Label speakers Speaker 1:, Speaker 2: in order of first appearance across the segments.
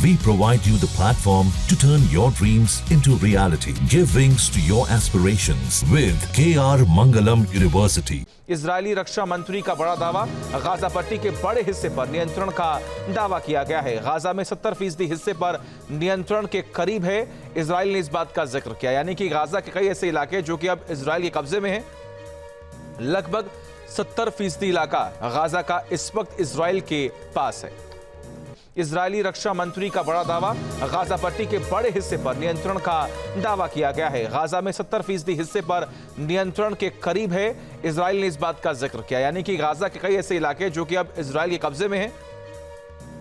Speaker 1: We provide you the platform to turn your dreams into reality. Give wings to your aspirations with KR Mangalam University.
Speaker 2: इजरायली रक्षा मंत्री का बड़ा दावा, Gaza पट्टी के बड़े हिस्से पर नियंत्रण का दावा किया गया है। गाजा में 70% हिस्से पर नियंत्रण के करीब है। इजराइल ने इस बात का जिक्र किया, यानी कि गाजा के कई ऐसे इलाके जो कि अब इजराइल के कब्जे में हैं। लगभग 70% इलाका गाजा का इस वक्त इजराइल के पास है। इजरायली रक्षा मंत्री का बड़ा दावा, गाजा पट्टी के बड़े हिस्से पर नियंत्रण का दावा किया गया है। गाजा में 70% हिस्से पर नियंत्रण के करीब है। इजराइल ने इस बात का जिक्र किया, यानी कि गाजा के कई ऐसे इलाके जो कि अब इजराइल के कब्जे में हैं।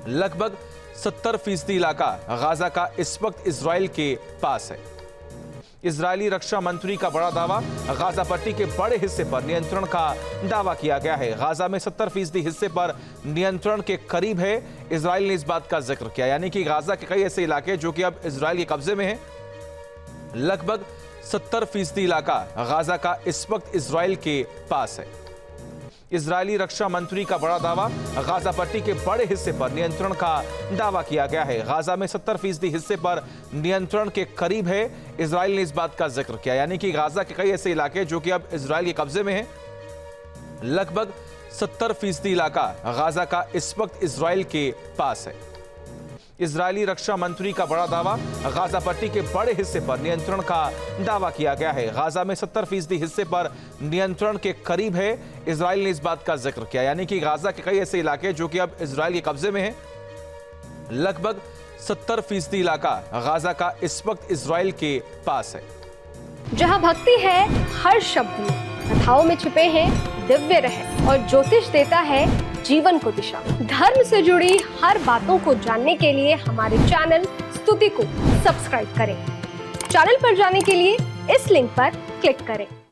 Speaker 2: लगभग 70% इलाका गाजा का इस वक्त इजराइल के पास है। इजरायली रक्षा मंत्री का बड़ा दावा, गाजा पट्टी के बड़े हिस्से पर नियंत्रण का दावा किया गया है। गाजा में 70% हिस्से पर नियंत्रण के करीब है। इजराइल ने इस बात का जिक्र किया, यानी कि गाजा के कई ऐसे इलाके जो कि अब इजराइल के कब्जे में हैं। लगभग 70% इलाका गाजा का इस वक्त इजराइल के पास है। इजरायली रक्षा मंत्री का बड़ा दावा, गाजा पट्टी के बड़े हिस्से पर नियंत्रण का दावा किया गया है। गाजा में 70% हिस्से पर नियंत्रण के करीब है। इजराइल ने इस बात का जिक्र किया, यानी कि गाजा के कई ऐसे इलाके जो कि अब इजराइल के कब्जे में हैं। लगभग 70% इलाका गाजा का इस वक्त इजराइल के पास है। इजरायली रक्षा मंत्री का बड़ा दावा, गाजा पट्टी के बड़े हिस्से पर नियंत्रण का दावा किया गया है। गाजा में 70% हिस्से पर नियंत्रण के करीब है। इजराइल ने इस बात का जिक्र किया, यानी कि गाजा के कई ऐसे इलाके जो कि अब इजराइल के कब्जे में हैं। लगभग 70% इलाका गाजा का इस वक्त इजराइल के पास है।
Speaker 3: जहां भक्ति है हर शब्द में, कथाओं में छुपे हैं दिव्य रहस्य और ज्योतिष देता है जीवन को दिशा। धर्म से जुड़ी हर बातों को जानने के लिए हमारे चैनल स्तुति को सब्सक्राइब करें। चैनल पर जाने के लिए इस लिंक पर क्लिक करें।